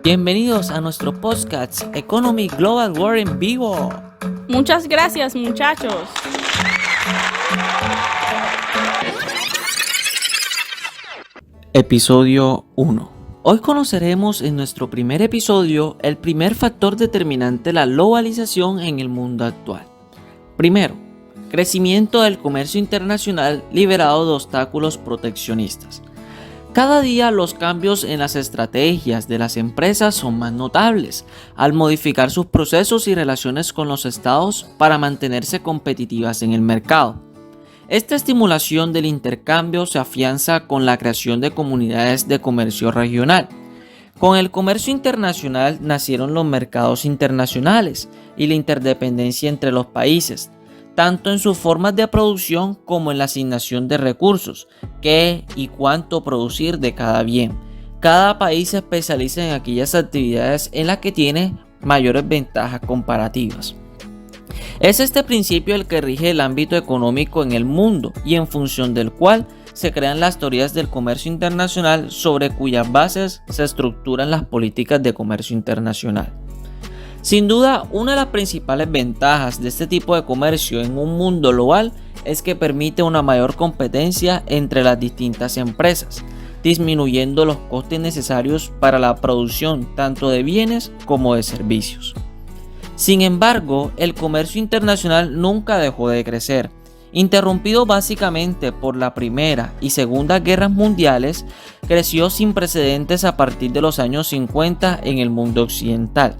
Bienvenidos a nuestro podcast Economy Global War en vivo. Muchas gracias, muchachos. Episodio 1. Hoy conoceremos en nuestro primer episodio el primer factor determinante de la globalización en el mundo actual. Primero, crecimiento del comercio internacional liberado de obstáculos proteccionistas. Cada día los cambios en las estrategias de las empresas son más notables al modificar sus procesos y relaciones con los estados para mantenerse competitivas en el mercado. Esta estimulación del intercambio se afianza con la creación de comunidades de comercio regional. Con el comercio internacional nacieron los mercados internacionales y la interdependencia entre los países, tanto en sus formas de producción como en la asignación de recursos, qué y cuánto producir de cada bien. Cada país se especializa en aquellas actividades en las que tiene mayores ventajas comparativas. Es este principio el que rige el ámbito económico en el mundo y en función del cual se crean las teorías del comercio internacional sobre cuyas bases se estructuran las políticas de comercio internacional. Sin duda, una de las principales ventajas de este tipo de comercio en un mundo global es que permite una mayor competencia entre las distintas empresas, disminuyendo los costes necesarios para la producción tanto de bienes como de servicios. Sin embargo, el comercio internacional nunca dejó de crecer, interrumpido básicamente por la Primera y Segunda Guerras Mundiales, creció sin precedentes a partir de los años 50 en el mundo occidental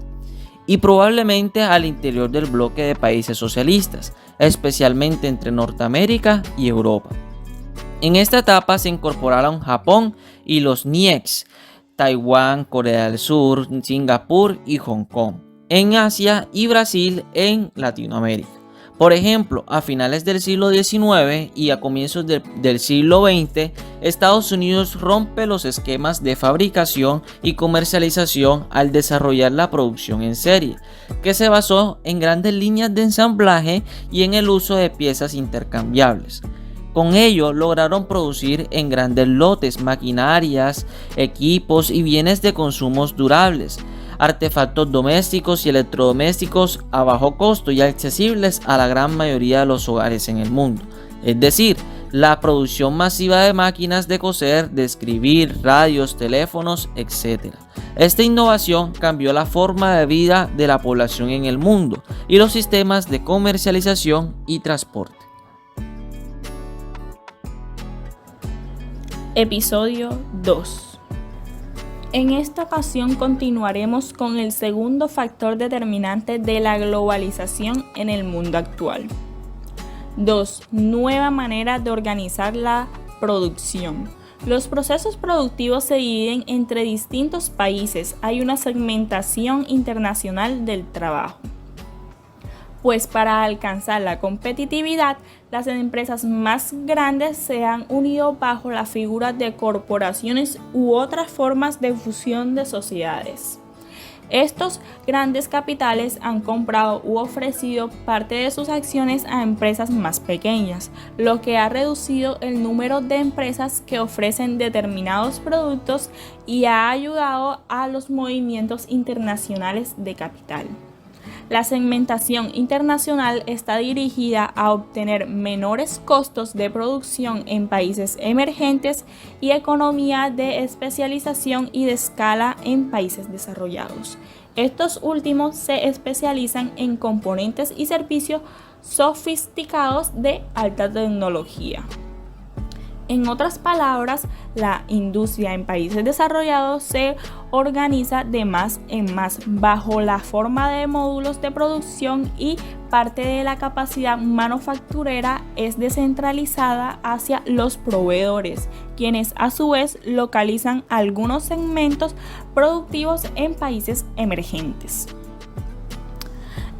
y probablemente al interior del bloque de países socialistas, especialmente entre Norteamérica y Europa. En esta etapa se incorporaron Japón y los NIEX, Taiwán, Corea del Sur, Singapur y Hong Kong, en Asia y Brasil en Latinoamérica. Por ejemplo, a finales del siglo XIX y a comienzos del siglo XX, Estados Unidos rompe los esquemas de fabricación y comercialización al desarrollar la producción en serie, que se basó en grandes líneas de ensamblaje y en el uso de piezas intercambiables. Con ello lograron producir en grandes lotes maquinarias, equipos y bienes de consumos durables, artefactos domésticos y electrodomésticos a bajo costo y accesibles a la gran mayoría de los hogares en el mundo. Es decir, la producción masiva de máquinas de coser, de escribir, radios, teléfonos, etc. Esta innovación cambió la forma de vida de la población en el mundo y los sistemas de comercialización y transporte. Episodio 2. En esta ocasión continuaremos con el segundo factor determinante de la globalización en el mundo actual. 2. Nueva manera de organizar la producción. Los procesos productivos se dividen entre distintos países. Hay una segmentación internacional del trabajo. Pues para alcanzar la competitividad, las empresas más grandes se han unido bajo la figura de corporaciones u otras formas de fusión de sociedades. Estos grandes capitales han comprado u ofrecido parte de sus acciones a empresas más pequeñas, lo que ha reducido el número de empresas que ofrecen determinados productos y ha ayudado a los movimientos internacionales de capital. La segmentación internacional está dirigida a obtener menores costos de producción en países emergentes y economía de especialización y de escala en países desarrollados. Estos últimos se especializan en componentes y servicios sofisticados de alta tecnología. En otras palabras, la industria en países desarrollados se organiza de más en más bajo la forma de módulos de producción y parte de la capacidad manufacturera es descentralizada hacia los proveedores, quienes a su vez localizan algunos segmentos productivos en países emergentes.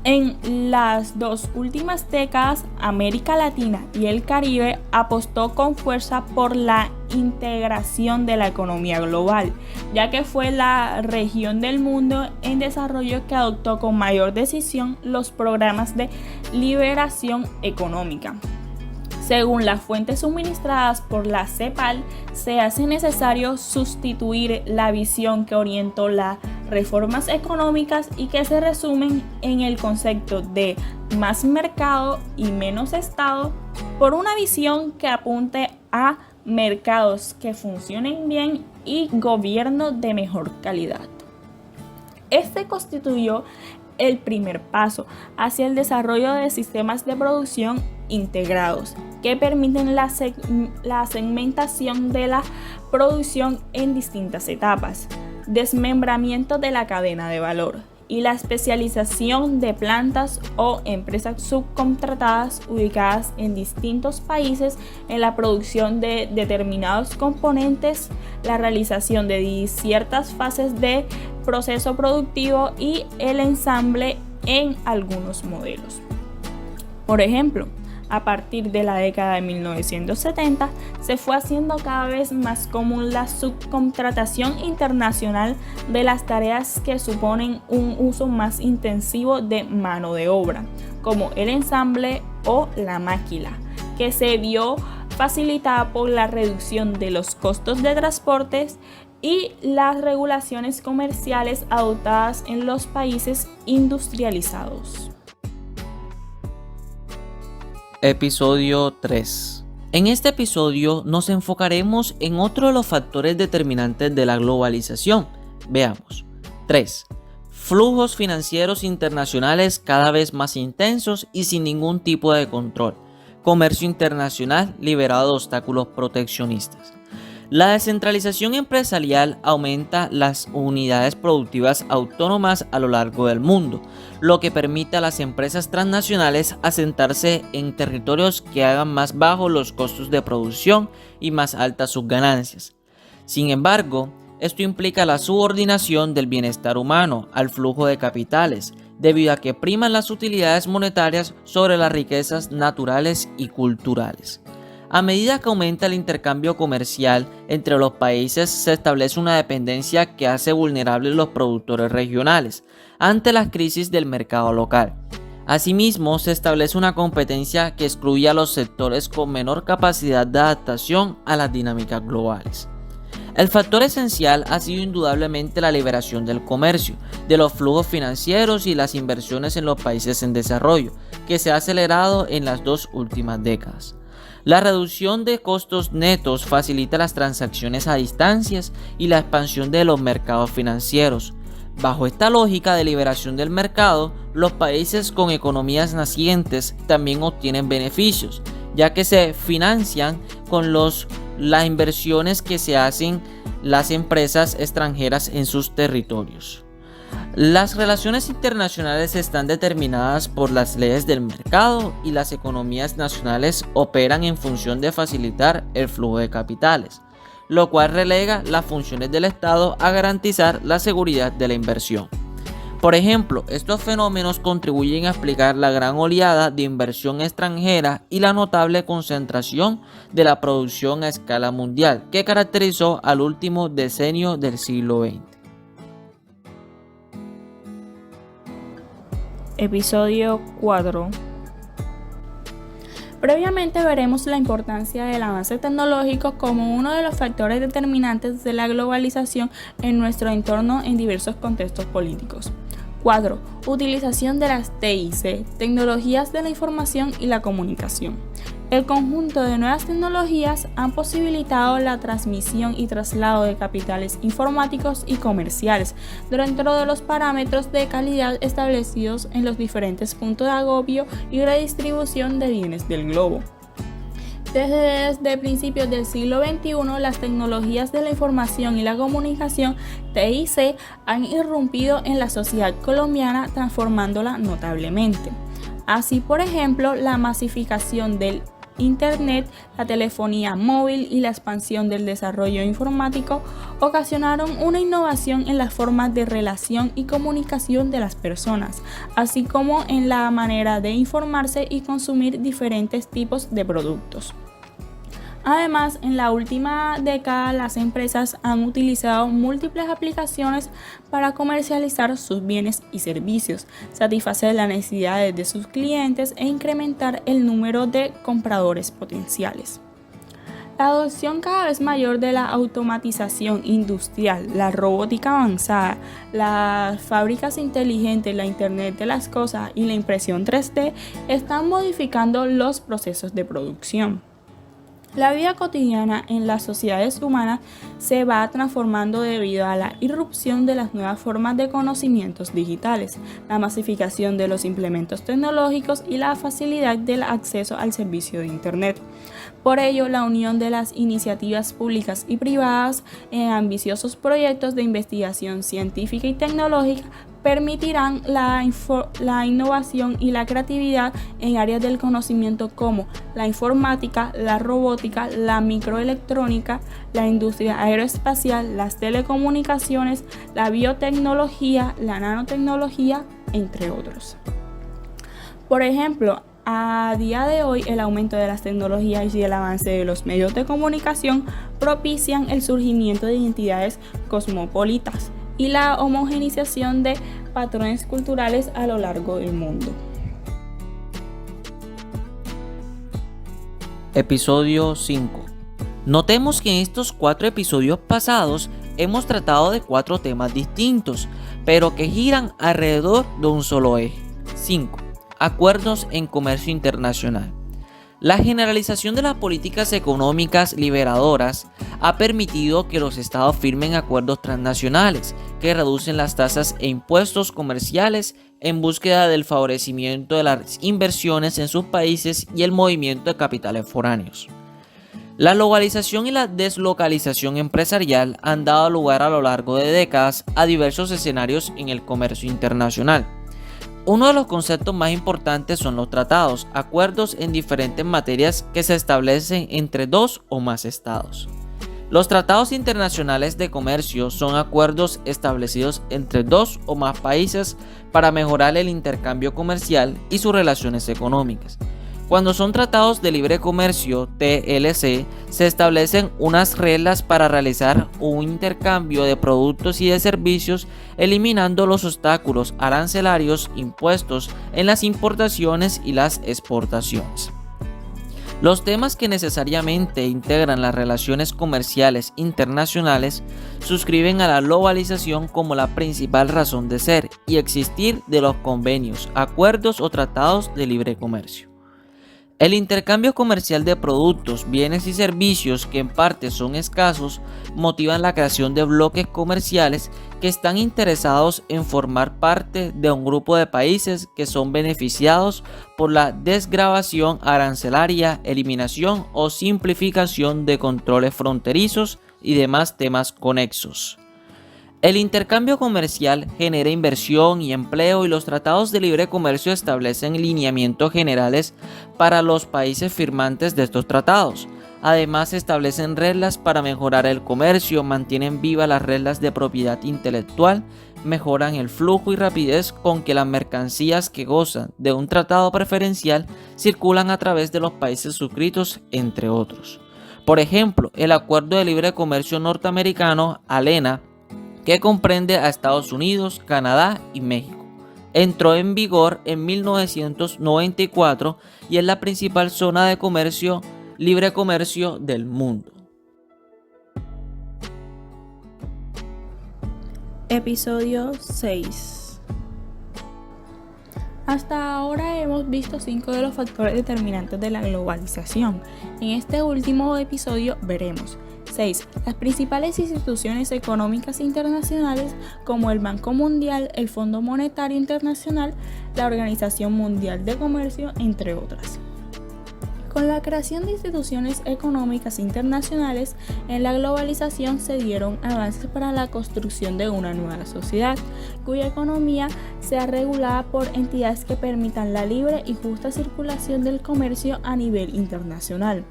En las dos últimas décadas, América Latina y el Caribe apostó con fuerza por la integración de la economía global, ya que fue la región del mundo en desarrollo que adoptó con mayor decisión los programas de liberación económica. Según las fuentes suministradas por la CEPAL, se hace necesario sustituir la visión que orientó las reformas económicas y que se resumen en el concepto de más mercado y menos Estado por una visión que apunte a mercados que funcionen bien y gobierno de mejor calidad. Este constituyó el primer paso hacia el desarrollo de sistemas de producción integrados que permiten la segmentación de la producción en distintas etapas, desmembramiento de la cadena de valor y la especialización de plantas o empresas subcontratadas ubicadas en distintos países en la producción de determinados componentes, la realización de ciertas fases de proceso productivo y el ensamble en algunos modelos. Por ejemplo, a partir de la década de 1970 se fue haciendo cada vez más común la subcontratación internacional de las tareas que suponen un uso más intensivo de mano de obra, como el ensamble o la maquila, que se vio facilitada por la reducción de los costos de transportes y las regulaciones comerciales adoptadas en los países industrializados. Episodio 3. En este episodio nos enfocaremos en otro de los factores determinantes de la globalización. Veamos. 3. Flujos financieros internacionales cada vez más intensos y sin ningún tipo de control. Comercio internacional liberado de obstáculos proteccionistas. La descentralización empresarial aumenta las unidades productivas autónomas a lo largo del mundo, lo que permite a las empresas transnacionales asentarse en territorios que hagan más bajos los costos de producción y más altas sus ganancias. Sin embargo, esto implica la subordinación del bienestar humano al flujo de capitales, debido a que priman las utilidades monetarias sobre las riquezas naturales y culturales. A medida que aumenta el intercambio comercial entre los países, se establece una dependencia que hace vulnerables los productores regionales ante las crisis del mercado local. Asimismo, se establece una competencia que excluye a los sectores con menor capacidad de adaptación a las dinámicas globales. El factor esencial ha sido indudablemente la liberación del comercio, de los flujos financieros y las inversiones en los países en desarrollo, que se ha acelerado en las 2 últimas décadas. La reducción de costos netos facilita las transacciones a distancias y la expansión de los mercados financieros. Bajo esta lógica de liberación del mercado, los países con economías nacientes también obtienen beneficios, ya que se financian con las inversiones que se hacen las empresas extranjeras en sus territorios. Las relaciones internacionales están determinadas por las leyes del mercado y las economías nacionales operan en función de facilitar el flujo de capitales, lo cual relega las funciones del Estado a garantizar la seguridad de la inversión. Por ejemplo, estos fenómenos contribuyen a explicar la gran oleada de inversión extranjera y la notable concentración de la producción a escala mundial que caracterizó al último decenio del siglo XX. Episodio 4. Previamente veremos la importancia del avance tecnológico como uno de los factores determinantes de la globalización en nuestro entorno en diversos contextos políticos. 4. Utilización de las TIC, tecnologías de la información y la comunicación. El conjunto de nuevas tecnologías han posibilitado la transmisión y traslado de capitales informáticos y comerciales dentro de los parámetros de calidad establecidos en los diferentes puntos de agobio y redistribución de bienes del globo. Desde principios del siglo XXI, las tecnologías de la información y la comunicación TIC han irrumpido en la sociedad colombiana, transformándola notablemente. Así, por ejemplo, la masificación del Internet, la telefonía móvil y la expansión del desarrollo informático ocasionaron una innovación en las formas de relación y comunicación de las personas, así como en la manera de informarse y consumir diferentes tipos de productos. Además, en la última década las empresas han utilizado múltiples aplicaciones para comercializar sus bienes y servicios, satisfacer las necesidades de sus clientes e incrementar el número de compradores potenciales. La adopción cada vez mayor de la automatización industrial, la robótica avanzada, las fábricas inteligentes, la Internet de las cosas y la impresión 3D están modificando los procesos de producción. La vida cotidiana en las sociedades humanas se va transformando debido a la irrupción de las nuevas formas de conocimientos digitales, la masificación de los implementos tecnológicos y la facilidad del acceso al servicio de Internet. Por ello, la unión de las iniciativas públicas y privadas en ambiciosos proyectos de investigación científica y tecnológica permitirán la innovación y la creatividad en áreas del conocimiento como la informática, la robótica, la microelectrónica, la industria aeroespacial, las telecomunicaciones, la biotecnología, la nanotecnología, entre otros. Por ejemplo, a día de hoy, el aumento de las tecnologías y el avance de los medios de comunicación propician el surgimiento de identidades cosmopolitas y la homogeneización de patrones culturales a lo largo del mundo. Episodio 5. Notemos que en estos 4 episodios pasados hemos tratado de 4 temas distintos, pero que giran alrededor de un solo eje. 5. Acuerdos en comercio internacional. La generalización de las políticas económicas liberadoras ha permitido que los estados firmen acuerdos transnacionales que reducen las tasas e impuestos comerciales en búsqueda del favorecimiento de las inversiones en sus países y el movimiento de capitales foráneos. La globalización y la deslocalización empresarial han dado lugar a lo largo de décadas a diversos escenarios en el comercio internacional. Uno de los conceptos más importantes son los tratados, acuerdos en diferentes materias que se establecen entre 2 o más estados. Los tratados internacionales de comercio son acuerdos establecidos entre 2 o más países para mejorar el intercambio comercial y sus relaciones económicas. Cuando son tratados de libre comercio, TLC, se establecen unas reglas para realizar un intercambio de productos y de servicios, eliminando los obstáculos arancelarios impuestos en las importaciones y las exportaciones. Los temas que necesariamente integran las relaciones comerciales internacionales suscriben a la globalización como la principal razón de ser y existir de los convenios, acuerdos o tratados de libre comercio. El intercambio comercial de productos, bienes y servicios, que en parte son escasos, motivan la creación de bloques comerciales que están interesados en formar parte de un grupo de países que son beneficiados por la desgravación arancelaria, eliminación o simplificación de controles fronterizos y demás temas conexos. El intercambio comercial genera inversión y empleo, y los tratados de libre comercio establecen lineamientos generales para los países firmantes de estos tratados. Además, establecen reglas para mejorar el comercio, mantienen vivas las reglas de propiedad intelectual, mejoran el flujo y rapidez con que las mercancías que gozan de un tratado preferencial circulan a través de los países suscritos, entre otros. Por ejemplo, el Acuerdo de Libre Comercio Norteamericano, ALENA, que comprende a Estados Unidos, Canadá y México, entró en vigor en 1994 y es la principal zona de libre comercio del mundo. Episodio 6. Hasta ahora hemos visto 5 de los factores determinantes de la globalización. En este último episodio veremos 6. Las principales instituciones económicas internacionales como el Banco Mundial, el Fondo Monetario Internacional, la Organización Mundial de Comercio, entre otras. Con la creación de instituciones económicas internacionales, en la globalización se dieron avances para la construcción de una nueva sociedad, cuya economía sea regulada por entidades que permitan la libre y justa circulación del comercio a nivel internacional.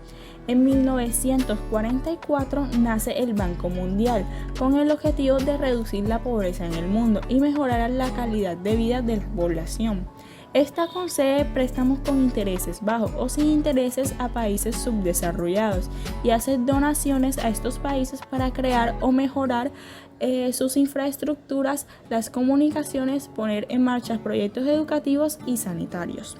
En 1944 nace el Banco Mundial, con el objetivo de reducir la pobreza en el mundo y mejorar la calidad de vida de la población. Esta concede préstamos con intereses bajos o sin intereses a países subdesarrollados y hace donaciones a estos países para crear o mejorar sus infraestructuras, las comunicaciones, poner en marcha proyectos educativos y sanitarios.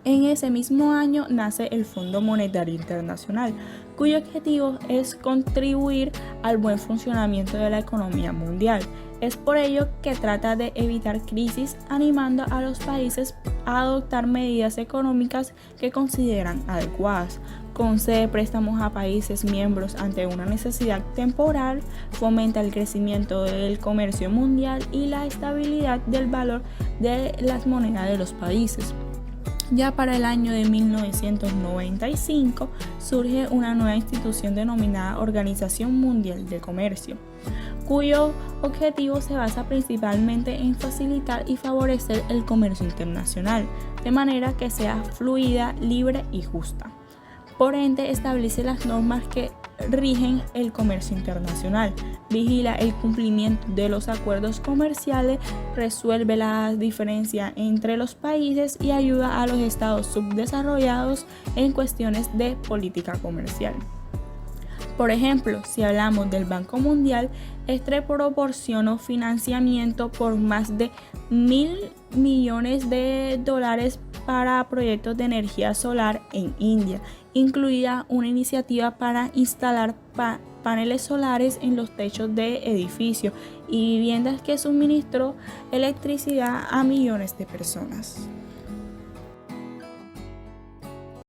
En ese mismo año nace el Fondo Monetario Internacional, cuyo objetivo es contribuir al buen funcionamiento de la economía mundial. Es por ello que trata de evitar crisis, animando a los países a adoptar medidas económicas que consideran adecuadas. Concede préstamos a países miembros ante una necesidad temporal, fomenta el crecimiento del comercio mundial y la estabilidad del valor de las monedas de los países. Ya para el año de 1995 surge una nueva institución denominada Organización Mundial de Comercio, cuyo objetivo se basa principalmente en facilitar y favorecer el comercio internacional, de manera que sea fluida, libre y justa. Por ende, establece las normas que rigen el comercio internacional, vigila el cumplimiento de los acuerdos comerciales, resuelve las diferencias entre los países y ayuda a los estados subdesarrollados en cuestiones de política comercial. Por ejemplo, si hablamos del Banco Mundial, este proporcionó financiamiento por más de $1.000 millones para proyectos de energía solar en India, incluida una iniciativa para instalar paneles solares en los techos de edificios y viviendas que suministró electricidad a millones de personas.